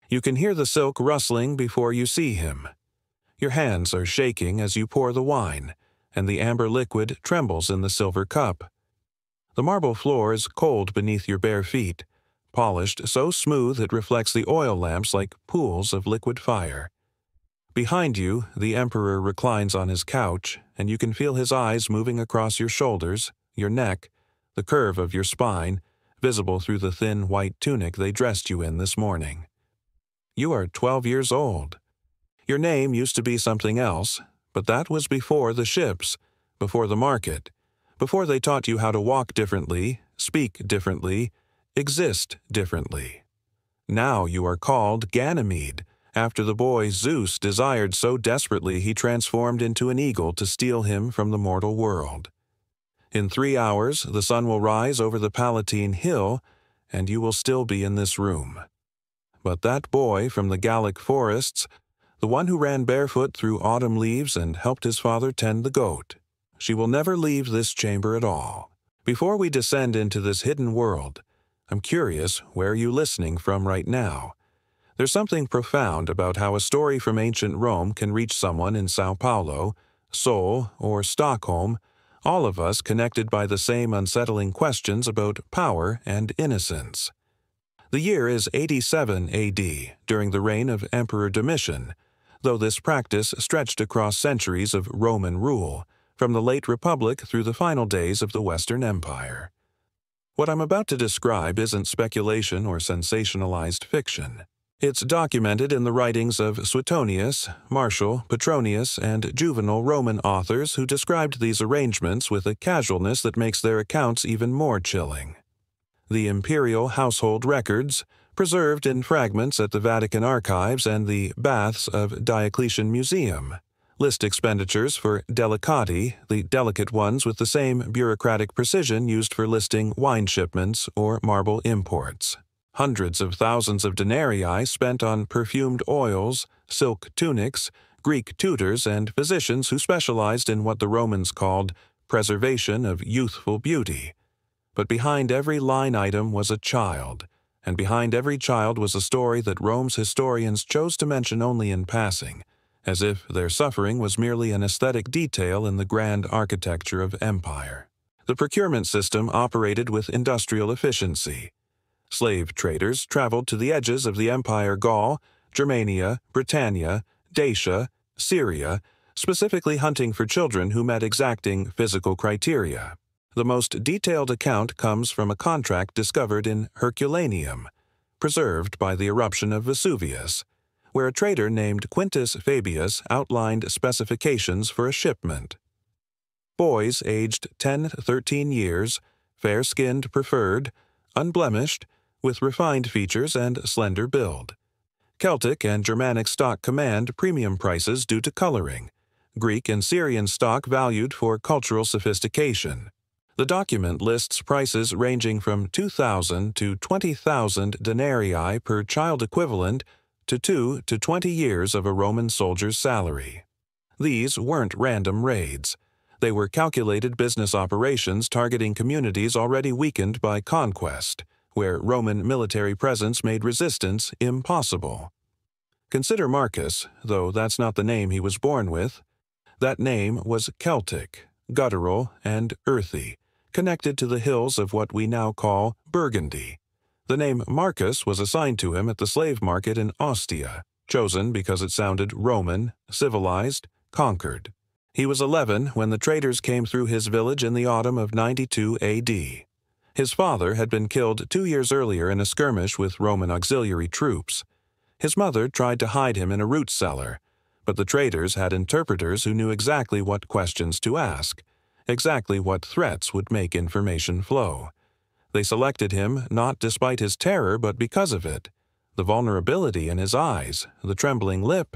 You can hear the silk rustling before you see him. Your hands are shaking as you pour the wine, and the amber liquid trembles in the silver cup. The marble floor is cold beneath your bare feet, polished so smooth it reflects the oil lamps like pools of liquid fire. Behind you, the emperor reclines on his couch, and you can feel his eyes moving across your shoulders, your neck, the curve of your spine, visible through the thin white tunic they dressed you in this morning. You are 12 years old. Your name used to be something else, but that was before the ships, before the market, before they taught you how to walk differently, speak differently, exist differently. Now you are called Ganymede, after the boy Zeus desired so desperately he transformed into an eagle to steal him from the mortal world. In 3 hours the sun will rise over the Palatine Hill, and you will still be in this room. But that boy from the Gallic forests, the one who ran barefoot through autumn leaves and helped his father tend the goat, she will never leave this chamber at all. Before we descend into this hidden world, I'm curious where you're listening from right now. There's something profound about how a story from ancient Rome can reach someone in Sao Paulo, Seoul, or Stockholm, all of us connected by the same unsettling questions about power and innocence. The year is 87 AD, during the reign of Emperor Domitian, though this practice stretched across centuries of Roman rule, from the late Republic through the final days of the Western Empire. What I'm about to describe isn't speculation or sensationalized fiction. It's documented in the writings of Suetonius, Martial, Petronius, and Juvenal Roman authors who described these arrangements with a casualness that makes their accounts even more chilling. The imperial household records, preserved in fragments at the Vatican Archives and the Baths of Diocletian Museum, list expenditures for delicati, the delicate ones with the same bureaucratic precision used for listing wine shipments or marble imports. Hundreds of thousands of denarii spent on perfumed oils, silk tunics, Greek tutors, and physicians who specialized in what the Romans called preservation of youthful beauty. But behind every line item was a child, and behind every child was a story that Rome's historians chose to mention only in passing, as if their suffering was merely an aesthetic detail in the grand architecture of empire. The procurement system operated with industrial efficiency. Slave traders traveled to the edges of the empire Gaul, Germania, Britannia, Dacia, Syria, specifically hunting for children who met exacting physical criteria. The most detailed account comes from a contract discovered in Herculaneum, preserved by the eruption of Vesuvius, where a trader named Quintus Fabius outlined specifications for a shipment. Boys aged 10-13 years, fair-skinned preferred, unblemished, with refined features and slender build. Celtic and Germanic stock command premium prices due to coloring. Greek and Syrian stock valued for cultural sophistication. The document lists prices ranging from 2,000 to 20,000 denarii per child equivalent to 2 to 20 years of a Roman soldier's salary. These weren't random raids. They were calculated business operations targeting communities already weakened by conquest, where Roman military presence made resistance impossible. Consider Marcus, though that's not the name he was born with. That name was Celtic, guttural, and earthy, connected to the hills of what we now call Burgundy. The name Marcus was assigned to him at the slave market in Ostia, chosen because it sounded Roman, civilized, conquered. He was 11 when the traders came through his village in the autumn of 92 AD. His father had been killed 2 years earlier in a skirmish with Roman auxiliary troops. His mother tried to hide him in a root cellar, but the traders had interpreters who knew exactly what questions to ask, exactly what threats would make information flow. They selected him not despite his terror but because of it. The vulnerability in his eyes, the trembling lip,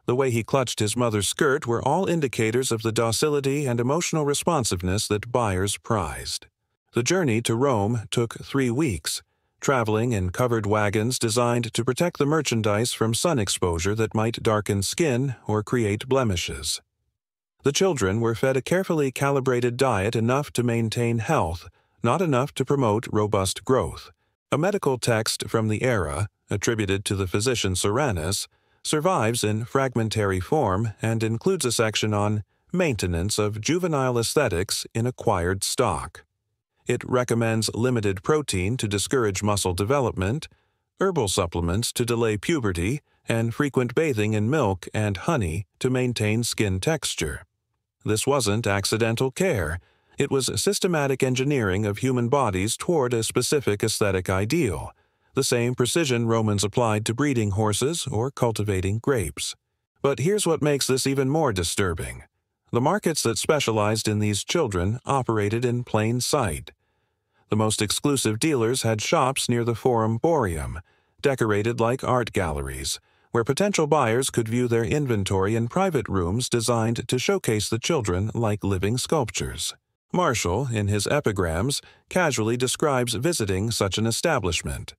the way he clutched his mother's skirt were all indicators of the docility and emotional responsiveness that buyers prized. The journey to Rome took 3 weeks, traveling in covered wagons designed to protect the merchandise from sun exposure that might darken skin or create blemishes. The children were fed a carefully calibrated diet enough to maintain health, not enough to promote robust growth. A medical text from the era, attributed to the physician Soranus, survives in fragmentary form and includes a section on maintenance of juvenile aesthetics in acquired stock. It recommends limited protein to discourage muscle development, herbal supplements to delay puberty, and frequent bathing in milk and honey to maintain skin texture. This wasn't accidental care. It was systematic engineering of human bodies toward a specific aesthetic ideal, the same precision Romans applied to breeding horses or cultivating grapes. But here's what makes this even more disturbing. The markets that specialized in these children operated in plain sight. The most exclusive dealers had shops near the Forum Boreum, decorated like art galleries, where potential buyers could view their inventory in private rooms designed to showcase the children like living sculptures. Marshall, in his epigrams, casually describes visiting such an establishment.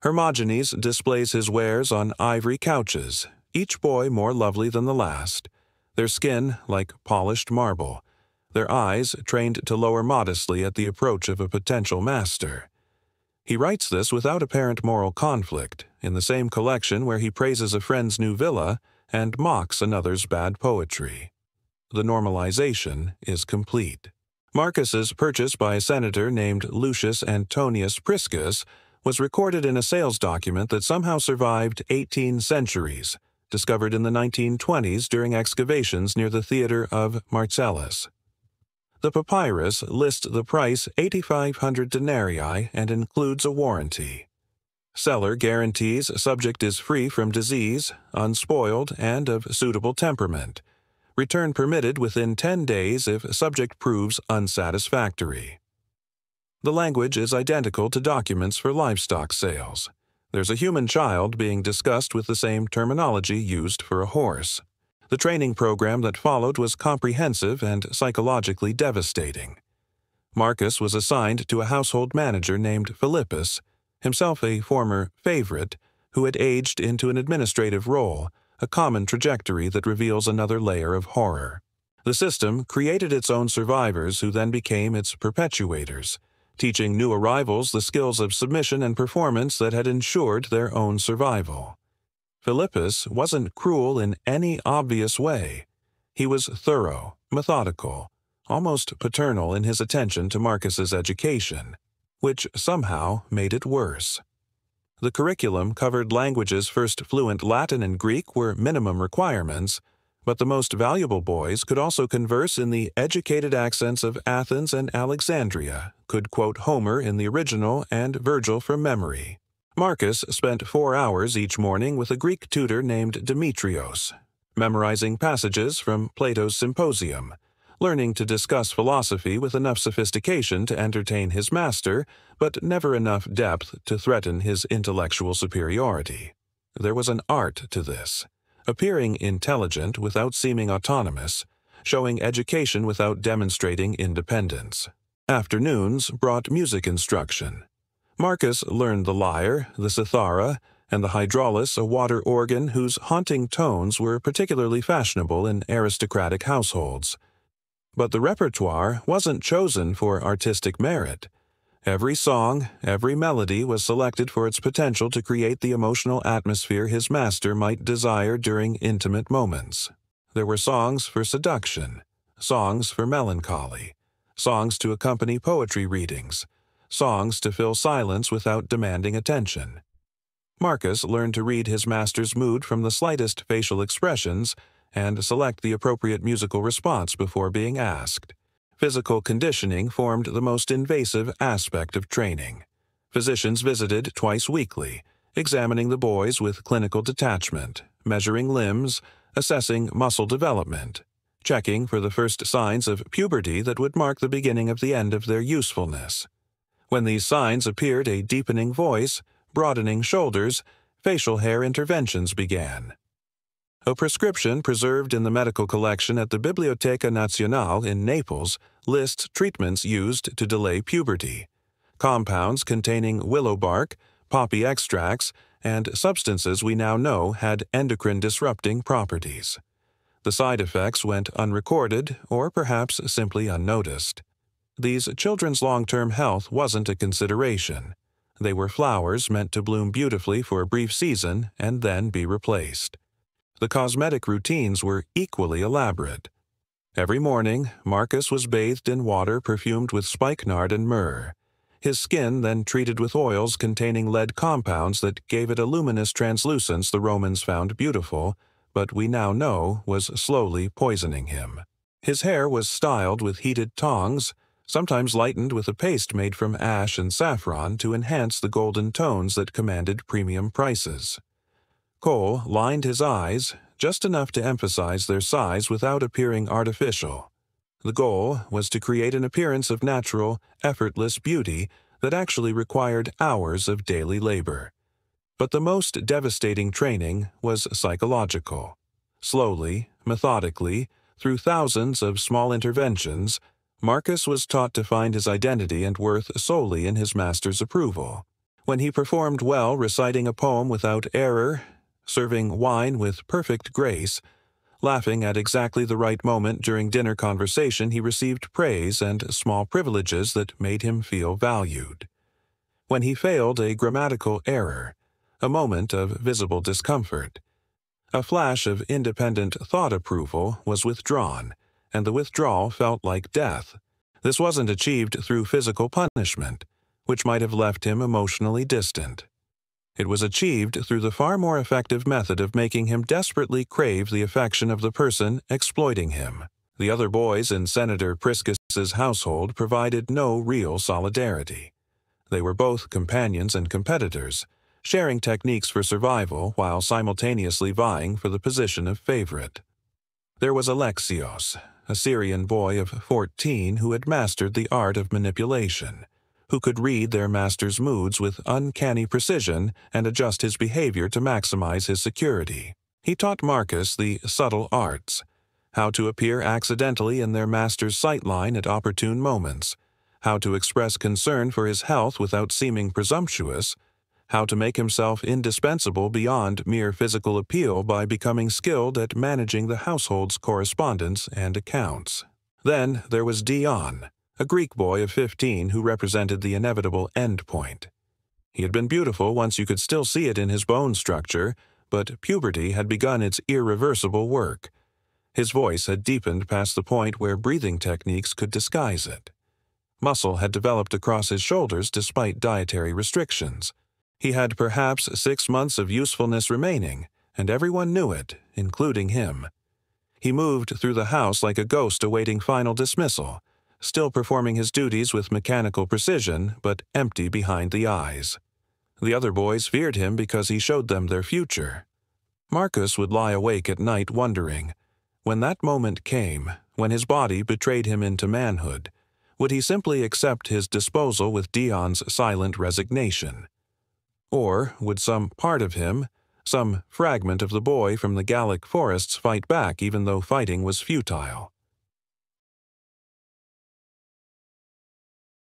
Hermogenes displays his wares on ivory couches, each boy more lovely than the last, their skin like polished marble, their eyes trained to lower modestly at the approach of a potential master. He writes this without apparent moral conflict, in the same collection where he praises a friend's new villa and mocks another's bad poetry. The normalization is complete. Marcus's purchase by a senator named Lucius Antonius Priscus was recorded in a sales document that somehow survived 18 centuries, discovered in the 1920s during excavations near the theater of Marcellus. The papyrus lists the price 8,500 denarii and includes a warranty. Seller guarantees subject is free from disease, unspoiled, and of suitable temperament. Return permitted within 10 days if subject proves unsatisfactory. The language is identical to documents for livestock sales. There's a human child being discussed with the same terminology used for a horse. The training program that followed was comprehensive and psychologically devastating. Marcus was assigned to a household manager named Philippus, himself a former favorite, who had aged into an administrative role, a common trajectory that reveals another layer of horror. The system created its own survivors who then became its perpetuators, teaching new arrivals the skills of submission and performance that had ensured their own survival. Philippus wasn't cruel in any obvious way. He was thorough, methodical, almost paternal in his attention to Marcus's education, which somehow made it worse. The curriculum covered languages. First fluent Latin and Greek were minimum requirements, but the most valuable boys could also converse in the educated accents of Athens and Alexandria, could quote Homer in the original and Virgil from memory. Marcus spent 4 hours each morning with a Greek tutor named Demetrios, memorizing passages from Plato's Symposium, learning to discuss philosophy with enough sophistication to entertain his master, but never enough depth to threaten his intellectual superiority. There was an art to this, appearing intelligent without seeming autonomous, showing education without demonstrating independence. Afternoons brought music instruction. Marcus learned the lyre, the cithara, and the hydraulis, a water organ whose haunting tones were particularly fashionable in aristocratic households. But the repertoire wasn't chosen for artistic merit. Every song, every melody was selected for its potential to create the emotional atmosphere his master might desire during intimate moments. There were songs for seduction, songs for melancholy, songs to accompany poetry readings, songs to fill silence without demanding attention. Marcus learned to read his master's mood from the slightest facial expressions and select the appropriate musical response before being asked. Physical conditioning formed the most invasive aspect of training. Physicians visited twice weekly, examining the boys with clinical detachment, measuring limbs, assessing muscle development, checking for the first signs of puberty that would mark the beginning of the end of their usefulness. When these signs appeared, a deepening voice, broadening shoulders, facial hair interventions began. A prescription preserved in the medical collection at the Biblioteca Nazionale in Naples lists treatments used to delay puberty, compounds containing willow bark, poppy extracts, and substances we now know had endocrine-disrupting properties. The side effects went unrecorded or perhaps simply unnoticed. These children's long-term health wasn't a consideration. They were flowers meant to bloom beautifully for a brief season and then be replaced. The cosmetic routines were equally elaborate. Every morning, Marcus was bathed in water perfumed with spikenard and myrrh. His skin then treated with oils containing lead compounds that gave it a luminous translucence the Romans found beautiful, but we now know was slowly poisoning him. His hair was styled with heated tongs, sometimes lightened with a paste made from ash and saffron to enhance the golden tones that commanded premium prices. Kohl lined his eyes, just enough to emphasize their size without appearing artificial. The goal was to create an appearance of natural, effortless beauty that actually required hours of daily labor. But the most devastating training was psychological. Slowly, methodically, through thousands of small interventions, Marcus was taught to find his identity and worth solely in his master's approval. When he performed well reciting a poem without error, serving wine with perfect grace, laughing at exactly the right moment during dinner conversation, he received praise and small privileges that made him feel valued. When he failed a grammatical error, a moment of visible discomfort, a flash of independent thought approval was withdrawn, and the withdrawal felt like death. This wasn't achieved through physical punishment, which might have left him emotionally distant. It was achieved through the far more effective method of making him desperately crave the affection of the person exploiting him. The other boys in Senator Priscus's household provided no real solidarity. They were both companions and competitors, sharing techniques for survival while simultaneously vying for the position of favorite. There was Alexios, a Syrian boy of 14 who had mastered the art of manipulation, who could read their master's moods with uncanny precision and adjust his behavior to maximize his security. He taught Marcus the subtle arts, how to appear accidentally in their master's sightline at opportune moments, how to express concern for his health without seeming presumptuous, how to make himself indispensable beyond mere physical appeal by becoming skilled at managing the household's correspondence and accounts. Then there was Dion, a Greek boy of 15 who represented the inevitable end point. He had been beautiful once you could still see it in his bone structure, but puberty had begun its irreversible work. His voice had deepened past the point where breathing techniques could disguise it. Muscle had developed across his shoulders despite dietary restrictions. He had perhaps 6 months of usefulness remaining, and everyone knew it, including him. He moved through the house like a ghost awaiting final dismissal, still performing his duties with mechanical precision, but empty behind the eyes. The other boys feared him because he showed them their future. Marcus would lie awake at night wondering, when that moment came, when his body betrayed him into manhood, would he simply accept his disposal with Dion's silent resignation? Or would some part of him, some fragment of the boy from the Gallic forests fight back even though fighting was futile?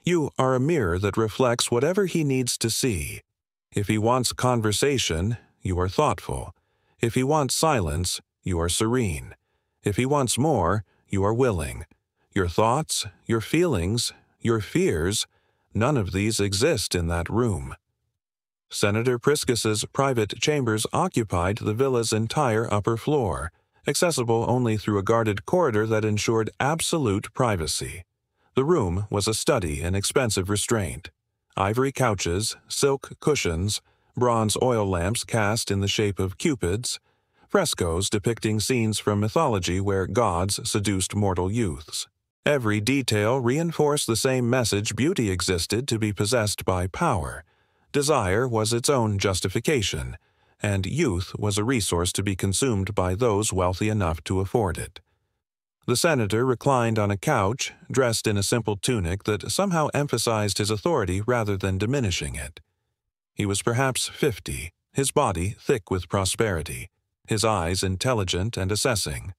You are a mirror that reflects whatever he needs to see. If he wants conversation, you are thoughtful. If he wants silence, you are serene. If he wants more, you are willing. Your thoughts, your feelings, your fears, none of these exist in that room. Senator Priscus's private chambers occupied the villa's entire upper floor, accessible only through a guarded corridor that ensured absolute privacy. The room was a study in expensive restraint. Ivory couches, silk cushions, bronze oil lamps cast in the shape of cupids, frescoes depicting scenes from mythology where gods seduced mortal youths. Every detail reinforced the same message: beauty existed to be possessed by power. Desire was its own justification, and youth was a resource to be consumed by those wealthy enough to afford it. The senator reclined on a couch, dressed in a simple tunic that somehow emphasized his authority rather than diminishing it. He was perhaps 50, his body thick with prosperity, his eyes intelligent and assessing.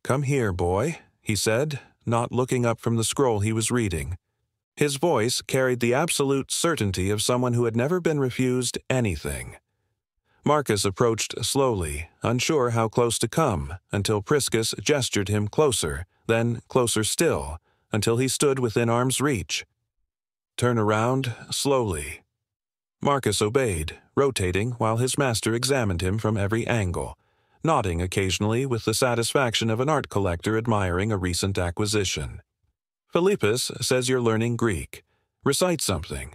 "Come here, boy," he said, not looking up from the scroll he was reading. His voice carried the absolute certainty of someone who had never been refused anything. Marcus approached slowly, unsure how close to come, until Priscus gestured him closer, then closer still, until he stood within arm's reach. "Turn around slowly." Marcus obeyed, rotating while his master examined him from every angle, nodding occasionally with the satisfaction of an art collector admiring a recent acquisition. Philippus says you're learning Greek. Recite something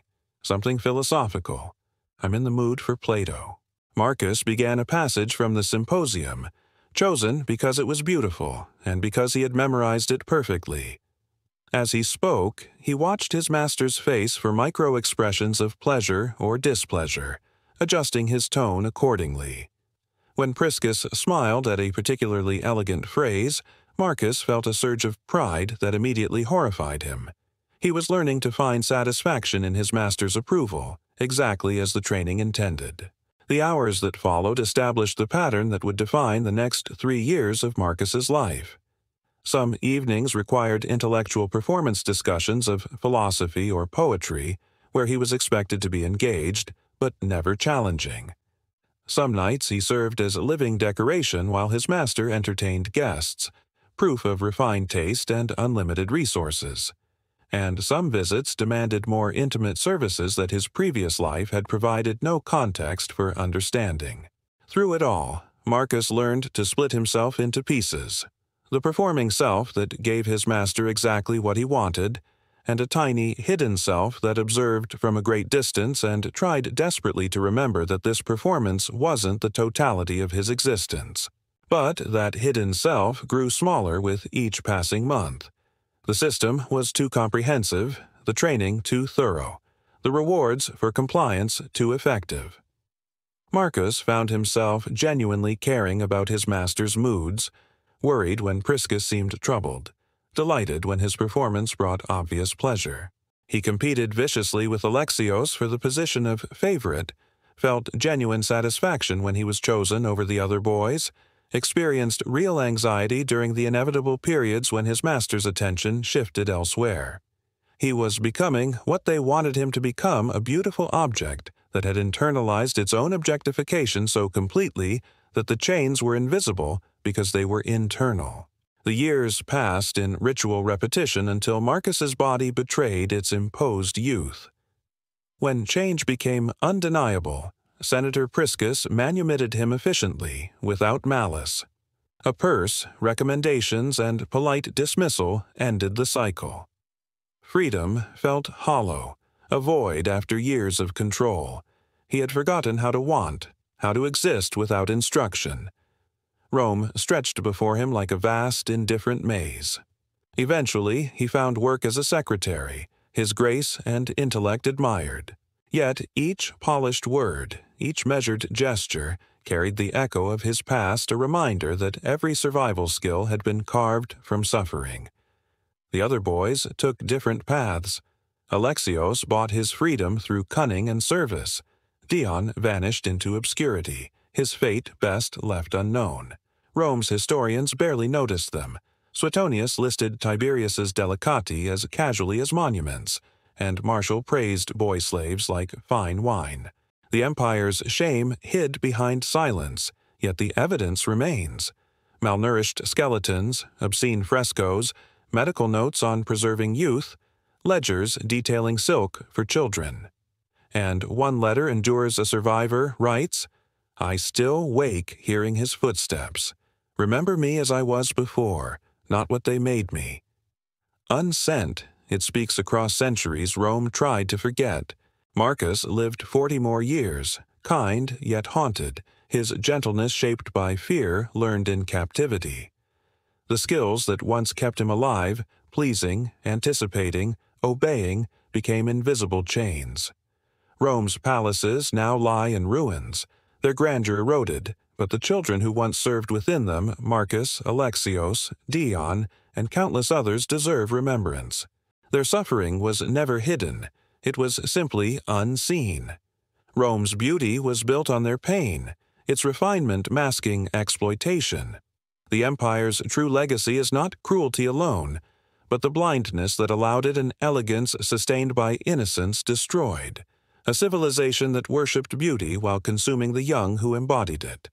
philosophical. I'm in the mood for Plato. Marcus began a passage from the Symposium, chosen because it was beautiful and because he had memorized it perfectly. As he spoke, he watched his master's face for micro-expressions of pleasure or displeasure, adjusting his tone accordingly. When Priscus smiled at a particularly elegant phrase, Marcus felt a surge of pride that immediately horrified him. He was learning to find satisfaction in his master's approval, exactly as the training intended. The hours that followed established the pattern that would define the next 3 years of Marcus's life. Some evenings required intellectual performance discussions of philosophy or poetry, where he was expected to be engaged, but never challenging. Some nights he served as a living decoration while his master entertained guests, proof of refined taste and unlimited resources. And some visits demanded more intimate services that his previous life had provided no context for understanding. Through it all, Marcus learned to split himself into pieces: the performing self that gave his master exactly what he wanted, and a tiny, hidden self that observed from a great distance and tried desperately to remember that this performance wasn't the totality of his existence. But that hidden self grew smaller with each passing month. The system was too comprehensive, the training too thorough, the rewards for compliance too effective. Marcus found himself genuinely caring about his master's moods, worried when Priscus seemed troubled, delighted when his performance brought obvious pleasure. He competed viciously with Alexios for the position of favorite, felt genuine satisfaction when he was chosen over the other boys, experienced real anxiety during the inevitable periods when his master's attention shifted elsewhere. He was becoming what they wanted him to become, a beautiful object that had internalized its own objectification so completely that the chains were invisible because they were internal. The years passed in ritual repetition until Marcus's body betrayed its imposed youth. When change became undeniable, Senator Priscus manumitted him efficiently, without malice. A purse, recommendations, and polite dismissal ended the cycle. Freedom felt hollow, a void after years of control. He had forgotten how to want, how to exist without instruction. Rome stretched before him like a vast, indifferent maze. Eventually, he found work as a secretary, his grace and intellect admired. Yet each polished word, each measured gesture, carried the echo of his past, a reminder that every survival skill had been carved from suffering. The other boys took different paths. Alexios bought his freedom through cunning and service. Dion vanished into obscurity, his fate best left unknown. Rome's historians barely noticed them. Suetonius listed Tiberius's delicati as casually as monuments, and Martial praised boy slaves like fine wine. The empire's shame hid behind silence, yet the evidence remains. Malnourished skeletons, obscene frescoes, medical notes on preserving youth, ledgers detailing silk for children. And one letter endures a survivor writes, "I still wake hearing his footsteps. Remember me as I was before, not what they made me." Unsent, it speaks across centuries Rome tried to forget. Marcus lived 40 more years, kind yet haunted, his gentleness shaped by fear learned in captivity. The skills that once kept him alive, pleasing, anticipating, obeying, became invisible chains. Rome's palaces now lie in ruins, their grandeur eroded, but the children who once served within them, Marcus, Alexios, Dion, and countless others, deserve remembrance. Their suffering was never hidden, it was simply unseen. Rome's beauty was built on their pain, its refinement masking exploitation. The empire's true legacy is not cruelty alone, but the blindness that allowed it an elegance sustained by innocence destroyed, a civilization that worshipped beauty while consuming the young who embodied it.